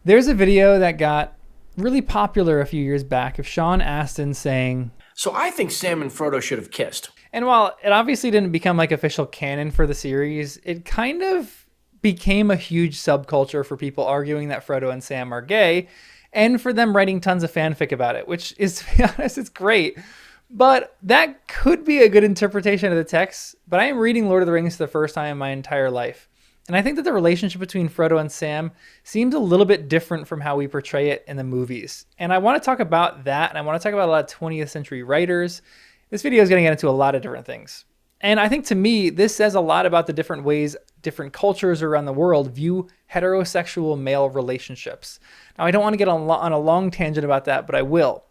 There's a video that got really popular a few years back of Sean Astin saying, So I think Sam and Frodo should have kissed. and while it obviously didn't become like official canon for the series, it kind of became a huge subculture for people arguing that Frodo and Sam are gay, and for them writing tons of fanfic about it, which is, to be honest, it's great. But that could be a good interpretation of the text. But I am reading Lord of the Rings for the first time in my entire life. And I think that the relationship between Frodo and Sam seems a little bit different from how we portray it in the movies. And I want to talk about that. And I want to talk about a lot of 20th century writers. This video is going to get into a lot of different things. And I think to me, this says a lot about the different ways different cultures around the world view heterosexual male relationships. Now, I don't want to get on a long tangent about that, but I will.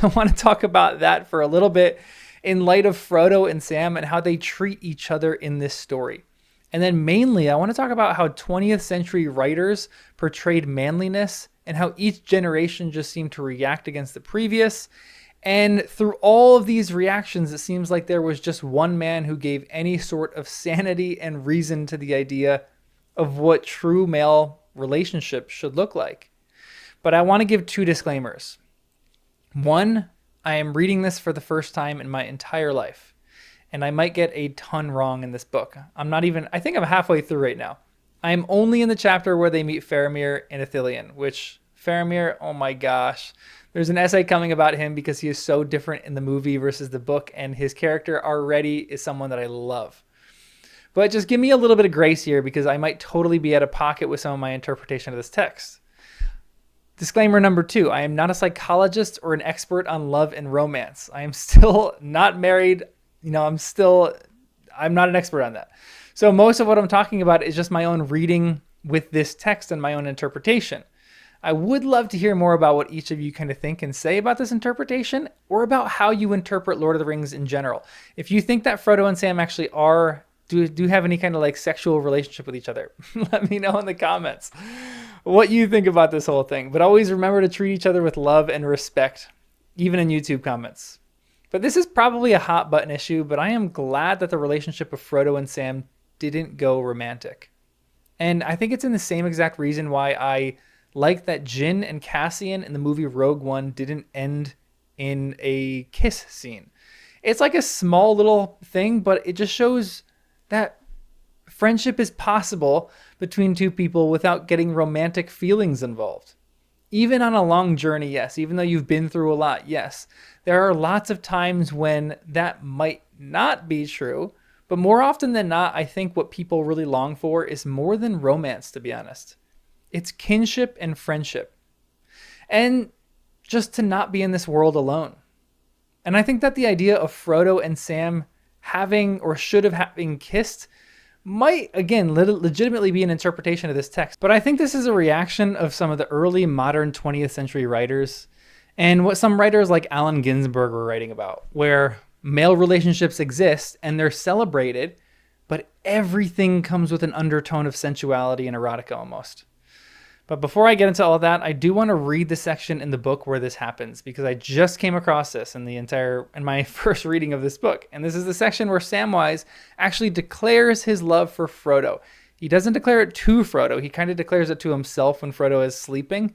I want to talk about that for a little bit in light of Frodo and Sam and how they treat each other in this story. And then mainly, I want to talk about how 20th century writers portrayed manliness and how each generation just seemed to react against the previous. And through all of these reactions, it seems like there was just one man who gave any sort of sanity and reason to the idea of what true male relationships should look like. But I want to give two disclaimers. One, I am reading this for the first time in my entire life, and I might get a ton wrong in this book. I think I'm halfway through right now. I'm only in the chapter where they meet Faramir and Ithilien, which Faramir, oh my gosh. There's an essay coming about him because he is so different in the movie versus the book, and his character already is someone that I love. But just give me a little bit of grace here because I might totally be out of pocket with some of my interpretation of this text. Disclaimer number 2, I am not a psychologist or an expert on love and romance. I am still not married. I'm not an expert on that. So most of what I'm talking about is just my own reading with this text and my own interpretation. I would love to hear more about what each of you kind of think and say about this interpretation, or about how you interpret Lord of the Rings in general. If you think that Frodo and Sam actually do have any kind of like sexual relationship with each other, let me know in the comments what you think about this whole thing. But always remember to treat each other with love and respect, even in YouTube comments. But this is probably a hot button issue, but I am glad that the relationship of Frodo and Sam didn't go romantic. And I think it's in the same exact reason why I like that Jin and Cassian in the movie Rogue One didn't end in a kiss scene. It's like a small little thing, but it just shows that friendship is possible between two people without getting romantic feelings involved. Even on a long journey, yes. Even though you've been through a lot, yes. There are lots of times when that might not be true, but more often than not, I think what people really long for is more than romance, to be honest. It's kinship and friendship. And just to not be in this world alone. And I think that the idea of Frodo and Sam having or should have having kissed might, again, legitimately be an interpretation of this text. But I think this is a reaction of some of the early modern 20th century writers and what some writers like Allen Ginsberg were writing about, where male relationships exist and they're celebrated, but everything comes with an undertone of sensuality and erotica almost. But before I get into all that, I do want to read the section in the book where this happens, because I just came across this in my first reading of this book. And this is the section where Samwise actually declares his love for Frodo. He doesn't declare it to Frodo. He kind of declares it to himself when Frodo is sleeping.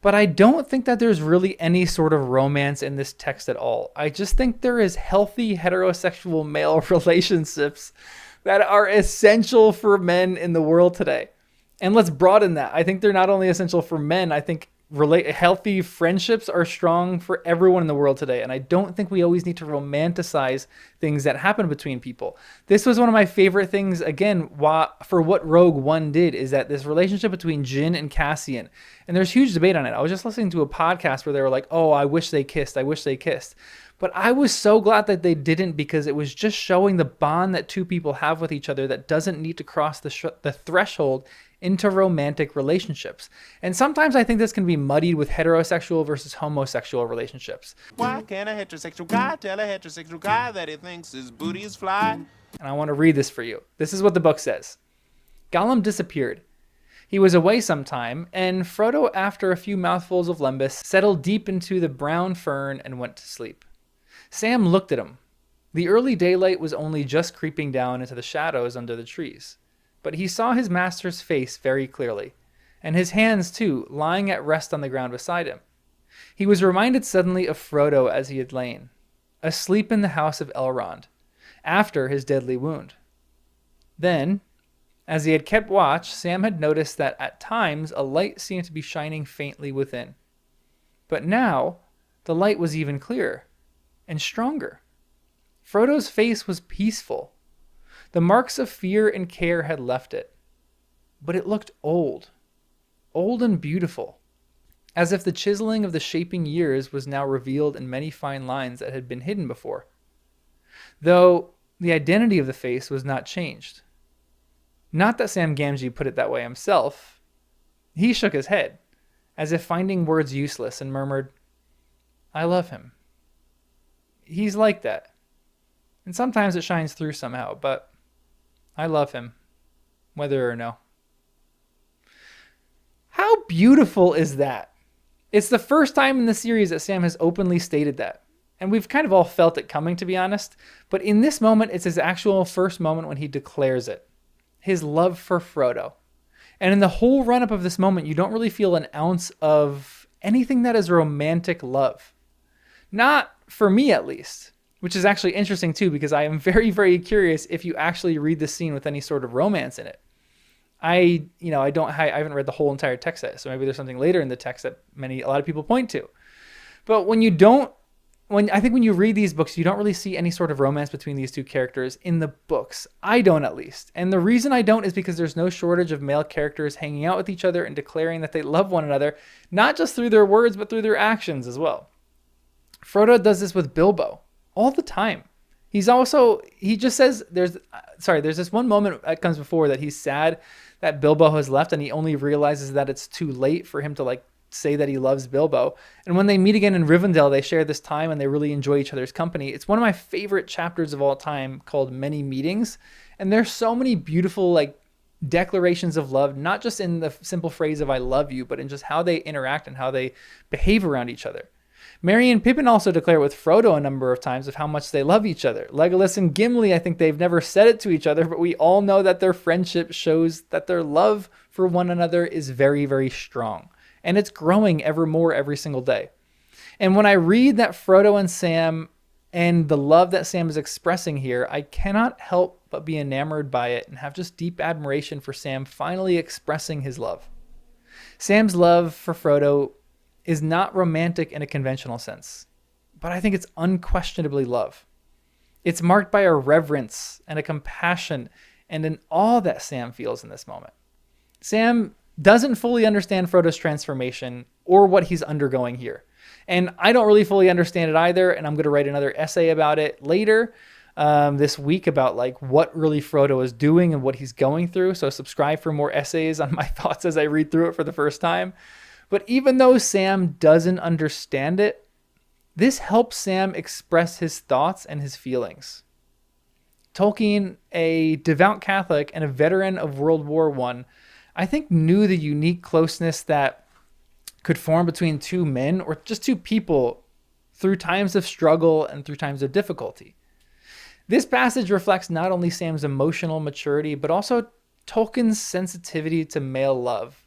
But I don't think that there's really any sort of romance in this text at all. I just think there is healthy heterosexual male relationships that are essential for men in the world today. And let's broaden that. I think they're not only essential for men. I think healthy friendships are strong for everyone in the world today. And I don't think we always need to romanticize things that happen between people. This was one of my favorite things, again, for what Rogue One did, is that this relationship between Jin and Cassian. And there's huge debate on it. I was just listening to a podcast where they were like, oh, I wish they kissed. I wish they kissed. But I was so glad that they didn't, because it was just showing the bond that two people have with each other that doesn't need to cross the threshold into romantic relationships. And sometimes I think this can be muddied with heterosexual versus homosexual relationships. Why can't a heterosexual guy tell a heterosexual guy that he thinks his booty is fly? And I want to read this for you. This is what the book says. Gollum disappeared. He was away some time, and Frodo, after a few mouthfuls of lembas, settled deep into the brown fern and went to sleep. Sam looked at him. The early daylight was only just creeping down into the shadows under the trees, but he saw his master's face very clearly, and his hands too, lying at rest on the ground beside him. He was reminded suddenly of Frodo as he had lain, asleep in the house of Elrond, after his deadly wound. Then, as he had kept watch, Sam had noticed that at times a light seemed to be shining faintly within. But now, the light was even clearer and stronger. Frodo's face was peaceful. The marks of fear and care had left it. But it looked old and beautiful, as if the chiseling of the shaping years was now revealed in many fine lines that had been hidden before. Though the identity of the face was not changed. Not that Sam Gamgee put it that way himself. He shook his head, as if finding words useless, and murmured, "I love him. He's like that. And sometimes it shines through somehow, but I love him, whether or no." How beautiful is that? It's the first time in the series that Sam has openly stated that. And we've kind of all felt it coming, to be honest. But in this moment, it's his actual first moment when he declares it. His love for Frodo. And in the whole run-up of this moment, you don't really feel an ounce of anything that is romantic love. Not for me, at least. Which is actually interesting, too, because I am very, very curious if you actually read the scene with any sort of romance in it. I haven't read the whole entire text set, so maybe there's something later in the text that a lot of people point to. But when you read these books, you don't really see any sort of romance between these two characters in the books. I don't, at least. And the reason I don't is because there's no shortage of male characters hanging out with each other and declaring that they love one another, not just through their words, but through their actions as well. Frodo does this with Bilbo all the time. He just says, there's this one moment that comes before that he's sad that Bilbo has left, and he only realizes that it's too late for him to say that he loves Bilbo. And when they meet again in Rivendell, they share this time and they really enjoy each other's company. It's one of my favorite chapters of all time, called Many Meetings. And there's so many beautiful declarations of love, not just in the simple phrase of "I love you," but in just how they interact and how they behave around each other. Merry and Pippin also declare with Frodo a number of times of how much they love each other. Legolas and Gimli, I think they've never said it to each other, but we all know that their friendship shows that their love for one another is very, very strong. And it's growing ever more every single day. And when I read that Frodo and Sam and the love that Sam is expressing here, I cannot help but be enamored by it and have just deep admiration for Sam finally expressing his love. Sam's love for Frodo is not romantic in a conventional sense, but I think it's unquestionably love. It's marked by a reverence and a compassion and an awe that Sam feels in this moment. Sam doesn't fully understand Frodo's transformation or what he's undergoing here. And I don't really fully understand it either, and I'm going to write another essay about it later this week about what really Frodo is doing and what he's going through. So subscribe for more essays on my thoughts as I read through it for the first time. But even though Sam doesn't understand it, this helps Sam express his thoughts and his feelings. Tolkien, a devout Catholic and a veteran of World War I think knew the unique closeness that could form between two men or just two people through times of struggle and through times of difficulty. This passage reflects not only Sam's emotional maturity, but also Tolkien's sensitivity to male love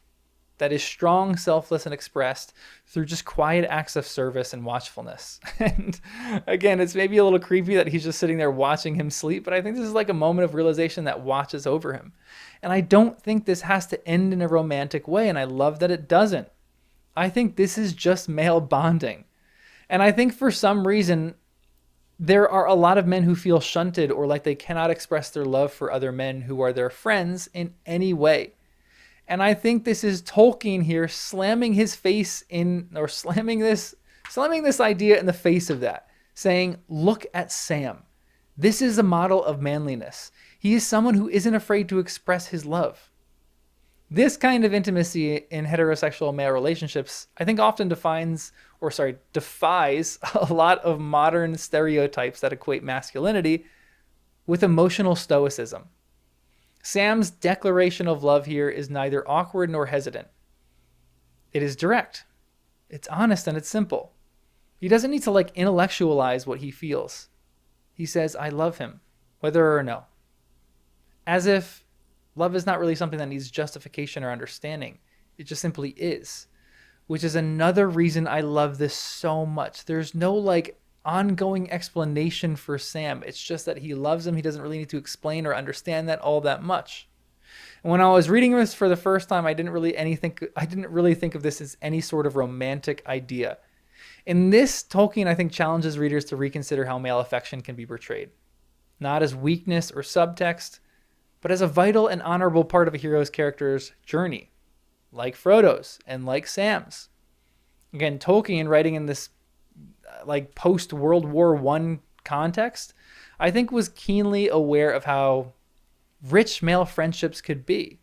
that is strong, selfless, and expressed through just quiet acts of service and watchfulness. And again, it's maybe a little creepy that he's just sitting there watching him sleep, but I think this is a moment of realization that watches over him. And I don't think this has to end in a romantic way, and I love that it doesn't. I think this is just male bonding. And I think for some reason, there are a lot of men who feel shunted or like they cannot express their love for other men who are their friends in any way. And I think this is Tolkien here slamming his face in, or slamming this idea in the face of that, saying, look at Sam. This is a model of manliness. He is someone who isn't afraid to express his love. This kind of intimacy in heterosexual male relationships, I think often defies a lot of modern stereotypes that equate masculinity with emotional stoicism. Sam's declaration of love here is neither awkward nor hesitant. It is direct. It's honest and it's simple. He doesn't need to intellectualize what he feels. He says, I love him, whether or no. As if love is not really something that needs justification or understanding. It just simply is, which is another reason I love this so much. There's no like ongoing explanation for Sam. It's just that he loves him. He doesn't really need to explain or understand that all that much. And when I was reading this for the first time, I didn't really think of this as any sort of romantic idea. In this, Tolkien, I think, challenges readers to reconsider how male affection can be portrayed. Not as weakness or subtext, but as a vital and honorable part of a hero's character's journey, like Frodo's and like Sam's. Again, Tolkien, writing in this like post-World War I context, I think was keenly aware of how rich male friendships could be.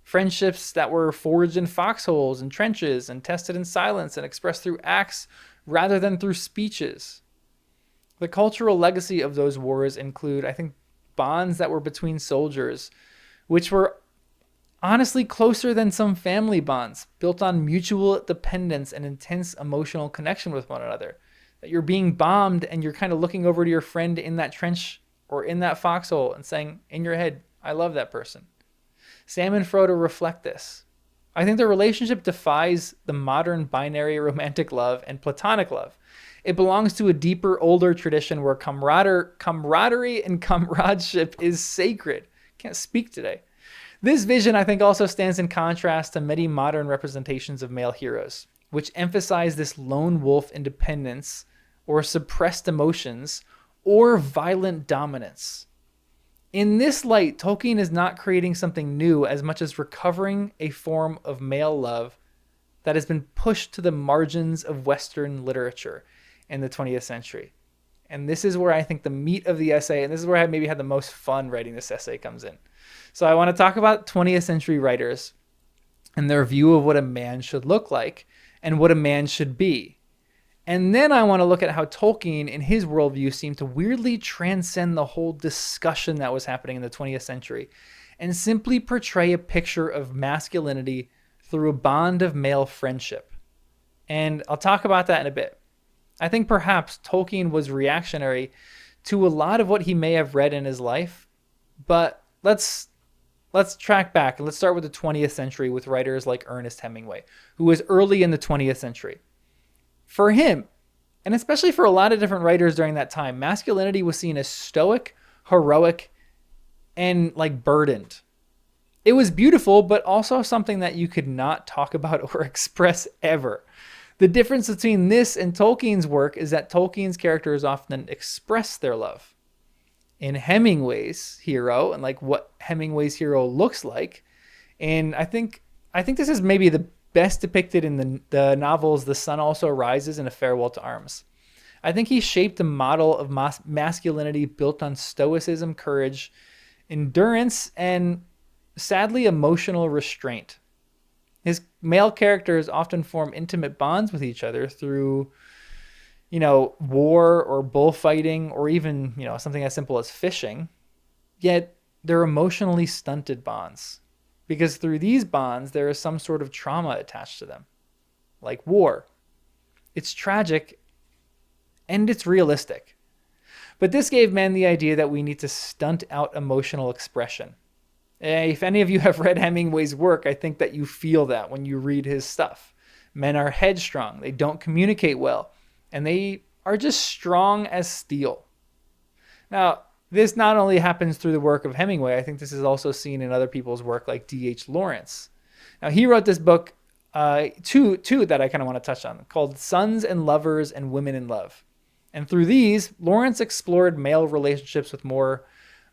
Friendships that were forged in foxholes and trenches and tested in silence and expressed through acts rather than through speeches. The cultural legacy of those wars include, I think, bonds that were between soldiers, which were honestly closer than some family bonds, built on mutual dependence and intense emotional connection with one another. That you're being bombed and you're kind of looking over to your friend in that trench or in that foxhole and saying in your head, I love that person. Sam and Frodo reflect this. I think their relationship defies the modern binary romantic love and platonic love. It belongs to a deeper, older tradition where camaraderie and comradeship is sacred. Can't speak today. This vision, I think, also stands in contrast to many modern representations of male heroes, which emphasize this lone wolf independence or suppressed emotions or violent dominance. In this light, Tolkien is not creating something new as much as recovering a form of male love that has been pushed to the margins of Western literature in the 20th century. And this is where I think the meat of the essay, and this is where I maybe had the most fun writing this essay, comes in. So I want to talk about 20th century writers and their view of what a man should look like and what a man should be. And then I want to look at how Tolkien, in his worldview, seemed to weirdly transcend the whole discussion that was happening in the 20th century and simply portray a picture of masculinity through a bond of male friendship. And I'll talk about that in a bit. I think perhaps Tolkien was reactionary to a lot of what he may have read in his life, but let's track back and let's start with the 20th century with writers like Ernest Hemingway, who was early in the 20th century. For him, and especially for a lot of different writers during that time, masculinity was seen as stoic, heroic, and like burdened. It was beautiful, but also something that you could not talk about or express ever. The difference between this and Tolkien's work is that Tolkien's characters often express their love. In Hemingway's hero, and like what Hemingway's hero looks like, and I think this is maybe the best depicted in the novels The Sun Also Rises and A Farewell to Arms. I think he shaped a model of masculinity built on stoicism, courage, endurance, and sadly emotional restraint. His male characters often form intimate bonds with each other through, war or bullfighting or even, something as simple as fishing. Yet they're emotionally stunted bonds. Because through these bonds, there is some sort of trauma attached to them, like war. It's tragic and it's realistic. But this gave men the idea that we need to stunt out emotional expression. If any of you have read Hemingway's work, I think that you feel that when you read his stuff. Men are headstrong, they don't communicate well, and they are just strong as steel. Now, this not only happens through the work of Hemingway, I think this is also seen in other people's work like D.H. Lawrence. Now, he wrote this book, two that I kind of want to touch on, called Sons and Lovers and Women in Love. And through these, Lawrence explored male relationships with more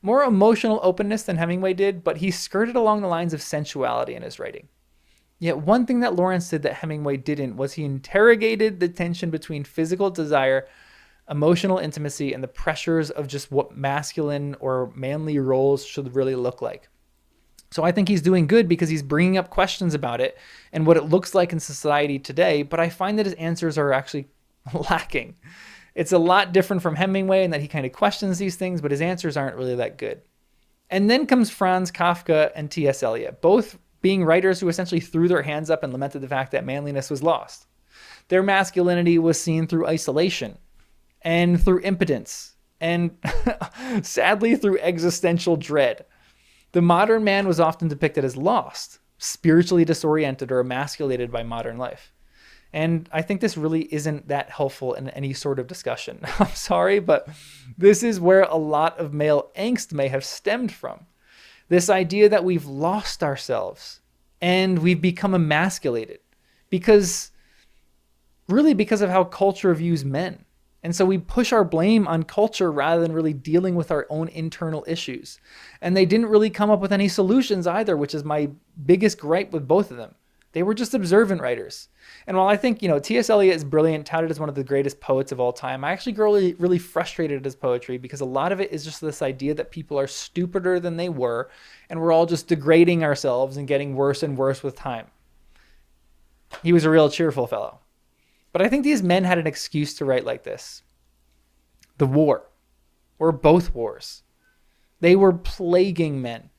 emotional openness than Hemingway did, but he skirted along the lines of sensuality in his writing. Yet one thing that Lawrence did that Hemingway didn't was he interrogated the tension between physical desire, emotional intimacy, and the pressures of just what masculine or manly roles should really look like. So I think he's doing good because he's bringing up questions about it and what it looks like in society today, but I find that his answers are actually lacking. It's a lot different from Hemingway in that he kind of questions these things, but his answers aren't really that good. And then comes Franz Kafka and T.S. Eliot, both being writers who essentially threw their hands up and lamented the fact that manliness was lost. Their masculinity was seen through isolation and through impotence and sadly through existential dread. The modern man was often depicted as lost, spiritually disoriented or emasculated by modern life. And I think this really isn't that helpful in any sort of discussion. I'm sorry, but this is where a lot of male angst may have stemmed from. This idea that we've lost ourselves and we've become emasculated because of how culture views men. And so we push our blame on culture rather than really dealing with our own internal issues. And they didn't really come up with any solutions either, which is my biggest gripe with both of them. They were just observant writers. And while I think, T.S. Eliot is brilliant, touted as one of the greatest poets of all time, I actually get really, really frustrated at his poetry because a lot of it is just this idea that people are stupider than they were, and we're all just degrading ourselves and getting worse and worse with time. He was a real cheerful fellow. But I think these men had an excuse to write like this. The war, or both wars. They were plaguing men.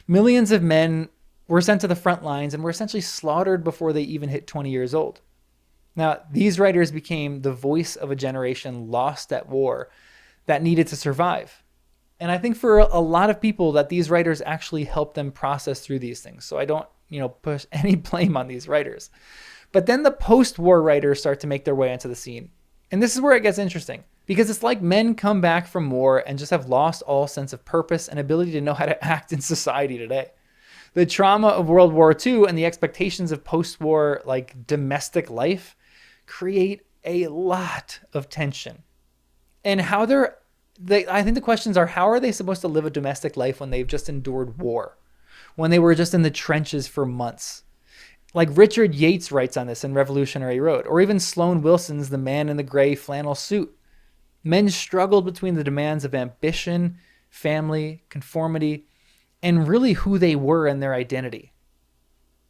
Millions of men were sent to the front lines and were essentially slaughtered before they even hit 20 years old. Now, these writers became the voice of a generation lost at war that needed to survive. And I think for a lot of people that these writers actually helped them process through these things. So I don't, push any blame on these writers. But then the post-war writers start to make their way into the scene. And this is where it gets interesting, because it's like men come back from war and just have lost all sense of purpose and ability to know how to act in society today. The trauma of World War II and the expectations of post-war domestic life create a lot of tension. And I think the questions are, how are they supposed to live a domestic life when they've just endured war? When they were just in the trenches for months? Like Richard Yates writes on this in Revolutionary Road, or even Sloan Wilson's The Man in the Gray Flannel Suit. Men struggled between the demands of ambition, family, conformity, and really who they were and their identity.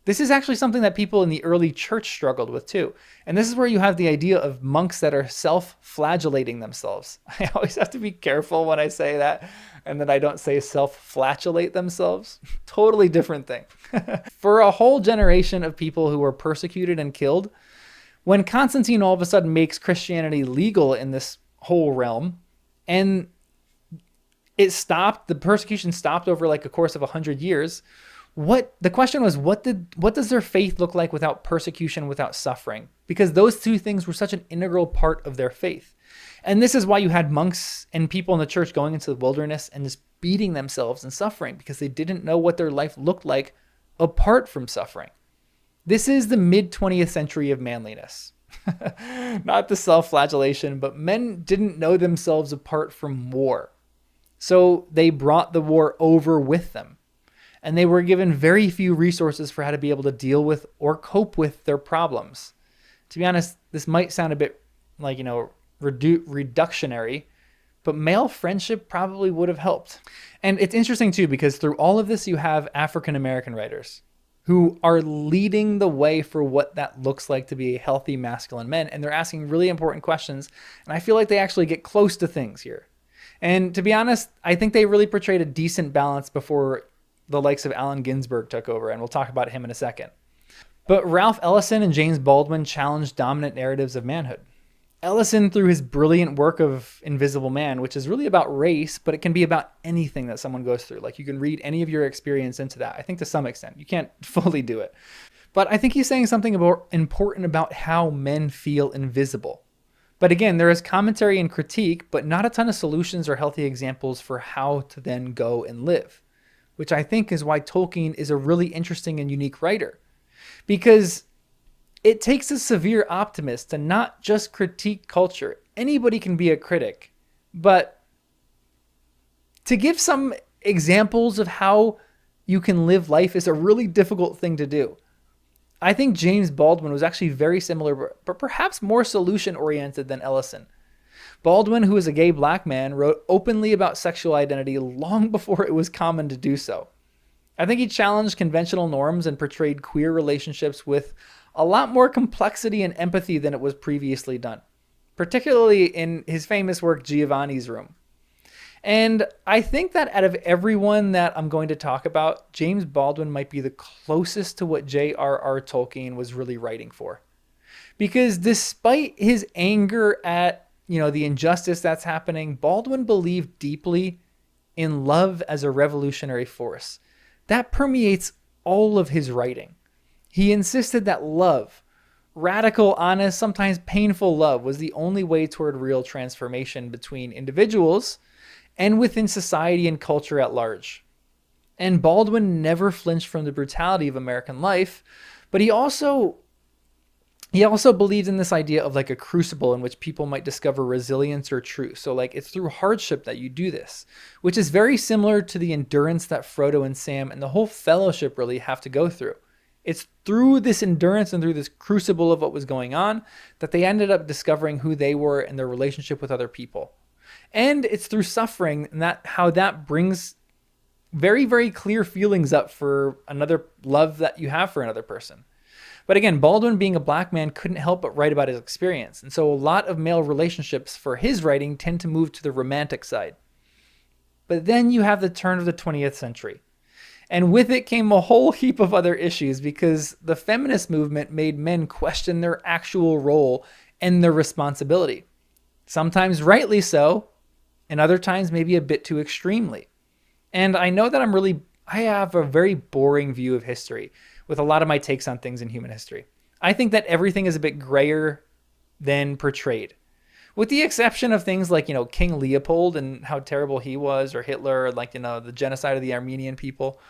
This is actually something that people in the early church struggled with too. And this is where you have the idea of monks that are self-flagellating themselves. I always have to be careful when I say that, and that I don't say self-flagellate themselves. Totally different thing. For a whole generation of people who were persecuted and killed, when Constantine all of a sudden makes Christianity legal in this whole realm, and the persecution stopped over a course of 100 years, the question was, what does their faith look like without persecution, without suffering? Because those two things were such an integral part of their faith. And this is why you had monks and people in the church going into the wilderness and just beating themselves and suffering, because they didn't know what their life looked like apart from suffering. This is the mid-20th century of manliness. Not the self-flagellation, but men didn't know themselves apart from war. So they brought the war over with them. And they were given very few resources for how to be able to deal with or cope with their problems. To be honest, this might sound a bit reductionary, but male friendship probably would have helped. And it's interesting too, because through all of this, you have African American writers who are leading the way for what that looks like to be a healthy masculine man. And they're asking really important questions. And I feel like they actually get close to things here. And to be honest, I think they really portrayed a decent balance before the likes of Allen Ginsberg took over, and we'll talk about him in a second. But Ralph Ellison and James Baldwin challenged dominant narratives of manhood. Ellison, through his brilliant work of Invisible Man, which is really about race, but it can be about anything that someone goes through. You can read any of your experience into that. I think to some extent. You can't fully do it. But I think he's saying something important about how men feel invisible. But again, there is commentary and critique, but not a ton of solutions or healthy examples for how to then go and live, which I think is why Tolkien is a really interesting and unique writer, because it takes a severe optimist to not just critique culture. Anybody can be a critic, but to give some examples of how you can live life is a really difficult thing to do. I think James Baldwin was actually very similar, but perhaps more solution-oriented than Ellison. Baldwin, who is a gay black man, wrote openly about sexual identity long before it was common to do so. I think he challenged conventional norms and portrayed queer relationships with a lot more complexity and empathy than it was previously done, particularly in his famous work, Giovanni's Room. And I think that out of everyone that I'm going to talk about, James Baldwin might be the closest to what J.R.R. Tolkien was really writing for. Because despite his anger at the injustice that's happening, Baldwin believed deeply in love as a revolutionary force. That permeates all of his writing. He insisted that love, radical, honest, sometimes painful love, was the only way toward real transformation between individuals and within society and culture at large. And Baldwin never flinched from the brutality of American life, but he also believed in this idea of like a crucible in which people might discover resilience or truth. So like it's through hardship that you do this, which is very similar to the endurance that Frodo and Sam and the whole fellowship really have to go through. It's through this endurance and through this crucible of what was going on that they ended up discovering who they were and their relationship with other people. And it's through suffering and how that brings very, very clear feelings up for another love that you have for another person. But again, Baldwin, being a black man, couldn't help but write about his experience. And so a lot of male relationships for his writing tend to move to the romantic side. But then you have the turn of the 20th century. And with it came a whole heap of other issues because the feminist movement made men question their actual role and their responsibility. Sometimes rightly so, and other times maybe a bit too extremely. And I know that I have a very boring view of history with a lot of my takes on things in human history. I think that everything is a bit grayer than portrayed. With the exception of things like, King Leopold and how terrible he was, or Hitler, or the genocide of the Armenian people.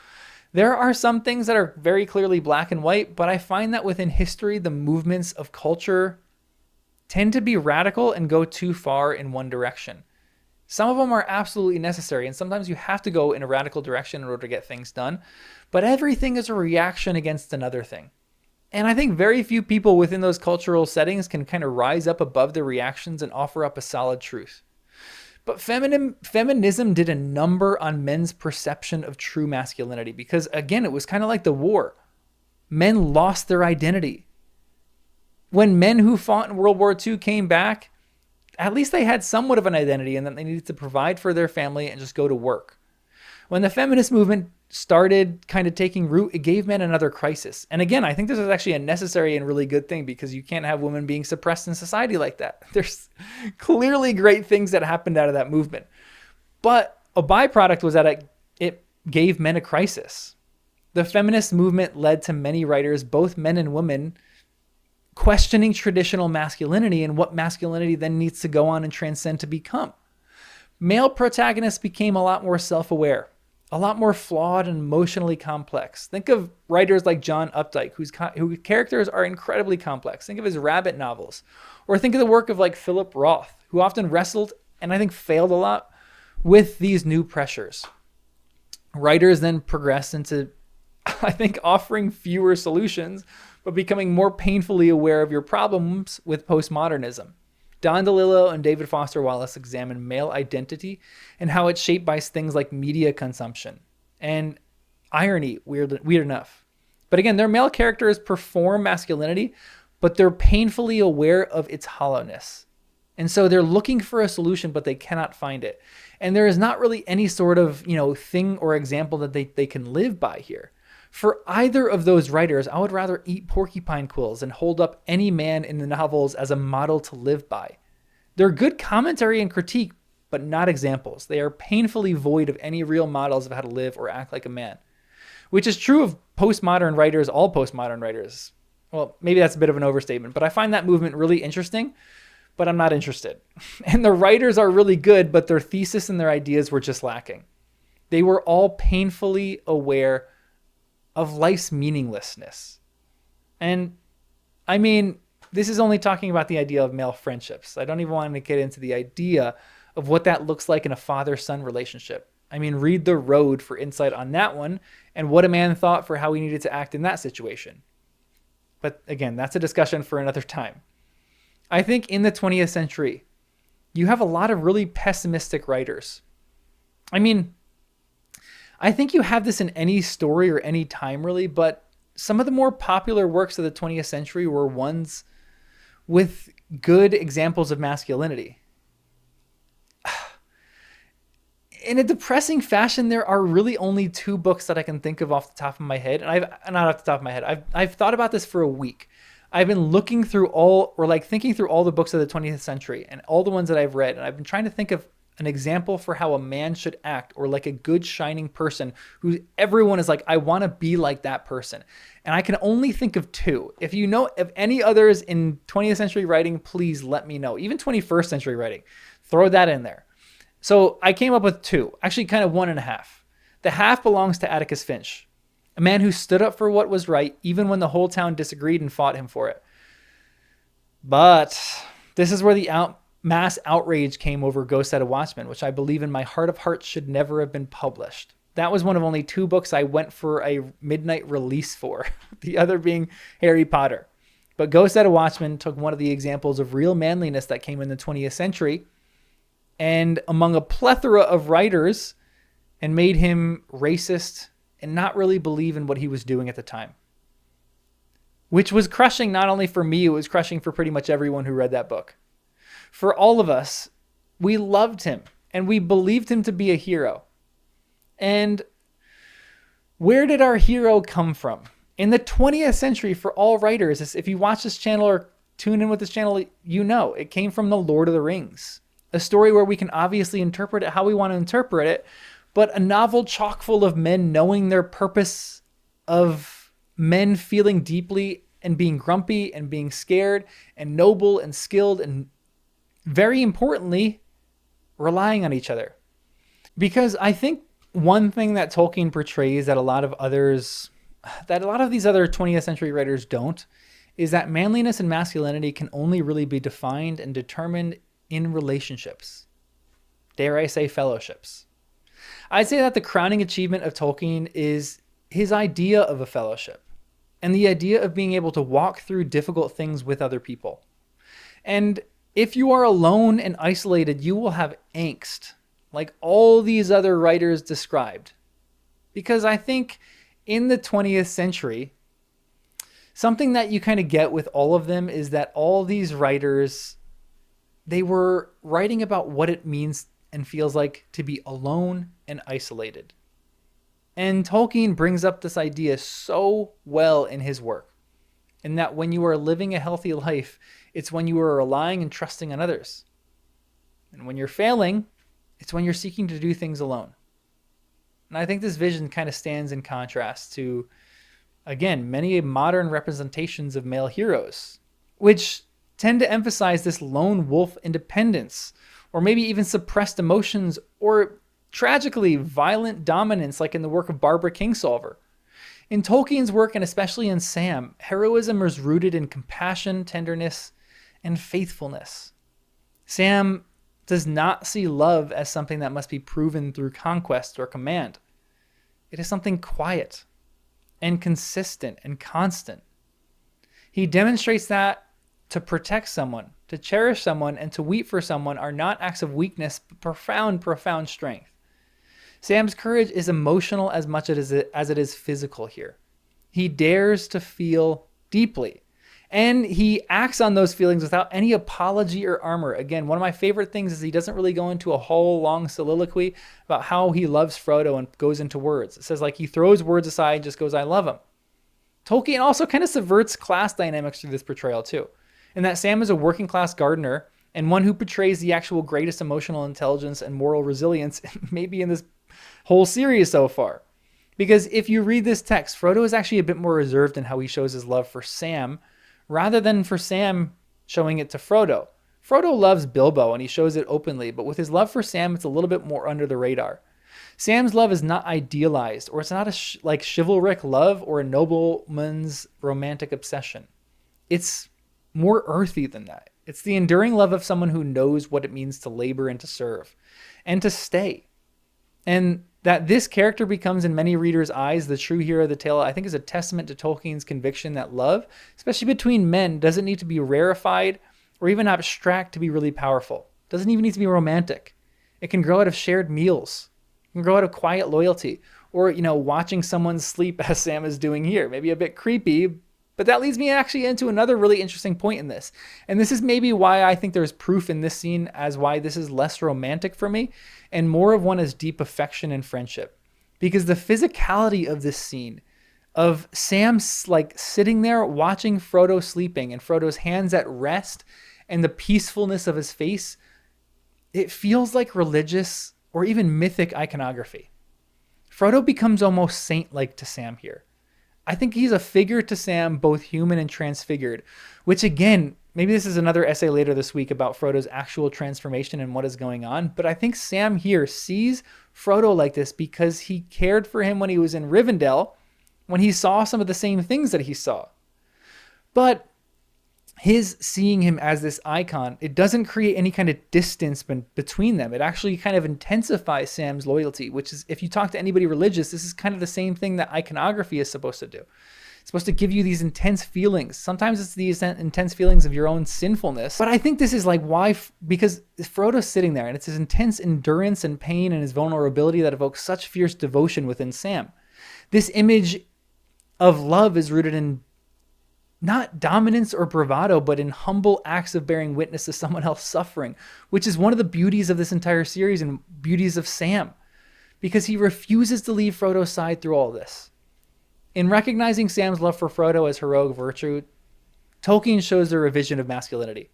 There are some things that are very clearly black and white, but I find that within history, the movements of culture tend to be radical and go too far in one direction. Some of them are absolutely necessary, and sometimes you have to go in a radical direction in order to get things done, but everything is a reaction against another thing. And I think very few people within those cultural settings can kind of rise up above the reactions and offer up a solid truth. But feminism did a number on men's perception of true masculinity because, again, it was kind of like the war. Men lost their identity. When men who fought in World War II came back, at least they had somewhat of an identity and that they needed to provide for their family and just go to work. When the feminist movement started kind of taking root, it gave men another crisis. And again, I think this is actually a necessary and really good thing because you can't have women being suppressed in society like that. There's clearly great things that happened out of that movement. But a byproduct was that it gave men a crisis. The feminist movement led to many writers, both men and women, questioning traditional masculinity and what masculinity then needs to go on and transcend to become. Male protagonists became a lot more self-aware, a lot more flawed and emotionally complex. Think of writers like John Updike, whose characters are incredibly complex. Think of his rabbit novels. Or think of the work of like Philip Roth, who often wrestled, and I think failed a lot, with these new pressures. Writers then progressed into, I think, offering fewer solutions, but becoming more painfully aware of your problems with postmodernism. Don DeLillo and David Foster Wallace examine male identity and how it's shaped by things like media consumption and irony, weird enough. But again, their male characters perform masculinity, but they're painfully aware of its hollowness. And so they're looking for a solution, but they cannot find it. And there is not really any sort of, thing or example that they can live by here. For either of those writers, I would rather eat porcupine quills and hold up any man in the novels as a model to live by. They're good commentary and critique, but not examples. They are painfully void of any real models of how to live or act like a man, which is true of postmodern writers, all postmodern writers. Well, maybe that's a bit of an overstatement, but I find that movement really interesting, but I'm not interested. And the writers are really good, but their thesis and their ideas were just lacking. They were all painfully aware of life's meaninglessness. And I mean, this is only talking about the idea of male friendships. I don't even want to get into the idea of what that looks like in a father-son relationship. I mean, read The Road for insight on that one and what a man thought for how he needed to act in that situation. But again, that's a discussion for another time. I think in the 20th century, you have a lot of really pessimistic writers. I mean, I think you have this in any story or any time really, but some of the more popular works of the 20th century were ones with good examples of masculinity. In a depressing fashion, there are really only two books that I can think of off the top of my head. And not off the top of my head. I've thought about this for a week. I've been looking through thinking through all the books of the 20th century and all the ones that I've read. And I've been trying to think of an example for how a man should act, or like a good shining person who everyone is like, I want to be like that person. And I can only think of two. If you know of any others in 20th century writing, please let me know. Even 21st century writing, throw that in there. So I came up with two, actually kind of one and a half. The half belongs to Atticus Finch, a man who stood up for what was right, even when the whole town disagreed and fought him for it. But this is where the mass outrage came over Ghost at a Watchman, which I believe in my heart of hearts should never have been published. That was one of only two books I went for a midnight release for, the other being Harry Potter. But Ghost at a Watchman took one of the examples of real manliness that came in the 20th century and among a plethora of writers, and made him racist and not really believe in what he was doing at the time. Which was crushing not only for me, it was crushing for pretty much everyone who read that book. For all of us, we loved him and we believed him to be a hero. And where did our hero come from? In the 20th century, for all writers, if you watch this channel or tune in with this channel, you know it came from The Lord of the Rings. A story where we can obviously interpret it how we want to interpret it, but a novel chock full of men knowing their purpose, of men feeling deeply and being grumpy and being scared and noble and skilled and, very importantly, relying on each other. Because I think one thing that Tolkien portrays that a lot of these other 20th century writers don't, is that manliness and masculinity can only really be defined and determined in relationships. Dare I say fellowships. I'd say that the crowning achievement of Tolkien is his idea of a fellowship and the idea of being able to walk through difficult things with other people. And if you are alone and isolated, you will have angst, like all these other writers described. Because I think in the 20th century, something that you kind of get with all of them is that all these writers, they were writing about what it means and feels like to be alone and isolated. And Tolkien brings up this idea so well in his work, in that when you are living a healthy life, it's when you are relying and trusting on others. And when you're failing, it's when you're seeking to do things alone. And I think this vision kind of stands in contrast to, again, many modern representations of male heroes, which tend to emphasize this lone wolf independence, or maybe even suppressed emotions, or tragically violent dominance, like in the work of Barbara Kingsolver. In Tolkien's work, and especially in Sam, heroism is rooted in compassion, tenderness, and faithfulness. Sam does not see love as something that must be proven through conquest or command. It is something quiet and consistent and constant. He demonstrates that to protect someone, to cherish someone, and to weep for someone are not acts of weakness, but profound, profound strength. Sam's courage is emotional as much as it is physical here. He dares to feel deeply, and he acts on those feelings without any apology or armor. Again, one of my favorite things is he doesn't really go into a whole long soliloquy about how he loves Frodo and goes into words. It says like he throws words aside and just goes, I love him. Tolkien also kind of subverts class dynamics through this portrayal too, in that Sam is a working class gardener and one who portrays the actual greatest emotional intelligence and moral resilience maybe in this whole series so far. Because if you read this text, Frodo is actually a bit more reserved in how he shows his love for Sam, rather than for Sam showing it to Frodo. Frodo loves Bilbo and he shows it openly, but with his love for Sam, it's a little bit more under the radar. Sam's love is not idealized, or it's not like chivalric love or a nobleman's romantic obsession. It's more earthy than that. It's the enduring love of someone who knows what it means to labor and to serve and to stay. And that this character becomes in many readers' eyes the true hero of the tale, I think is a testament to Tolkien's conviction that love, especially between men, doesn't need to be rarefied or even abstract to be really powerful. It doesn't even need to be romantic. It can grow out of shared meals. It can grow out of quiet loyalty, or, watching someone sleep as Sam is doing here. Maybe a bit creepy, but that leads me actually into another really interesting point in this. And this is maybe why I think there's proof in this scene as why this is less romantic for me and more of one as deep affection and friendship. Because the physicality of this scene, of Sam like sitting there watching Frodo sleeping and Frodo's hands at rest and the peacefulness of his face, it feels like religious or even mythic iconography. Frodo becomes almost saint-like to Sam here. I think he's a figure to Sam, both human and transfigured, which again, maybe this is another essay later this week about Frodo's actual transformation and what is going on, but I think Sam here sees Frodo like this because he cared for him when he was in Rivendell, when he saw some of the same things that he saw. But his seeing him as this icon, it doesn't create any kind of distance between them. It actually kind of intensifies Sam's loyalty, which is, if you talk to anybody religious, this is kind of the same thing that iconography is supposed to do. It's supposed to give you these intense feelings. Sometimes it's these intense feelings of your own sinfulness. But I think this is like why, because Frodo's sitting there and it's his intense endurance and pain and his vulnerability that evokes such fierce devotion within Sam. This image of love is rooted in not dominance or bravado, but in humble acts of bearing witness to someone else suffering, which is one of the beauties of this entire series and beauties of Sam, because he refuses to leave Frodo's side through all this. In recognizing Sam's love for Frodo as heroic virtue, Tolkien shows the revision of masculinity.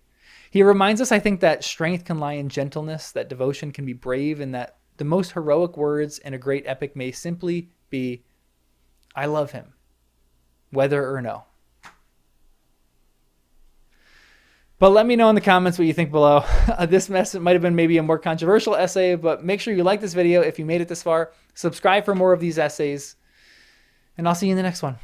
He reminds us, I think, that strength can lie in gentleness, that devotion can be brave, and that the most heroic words in a great epic may simply be, I love him, whether or no. But let me know in the comments what you think below. This might have been maybe a more controversial essay, but make sure you like this video if you made it this far. Subscribe for more of these essays, and I'll see you in the next one.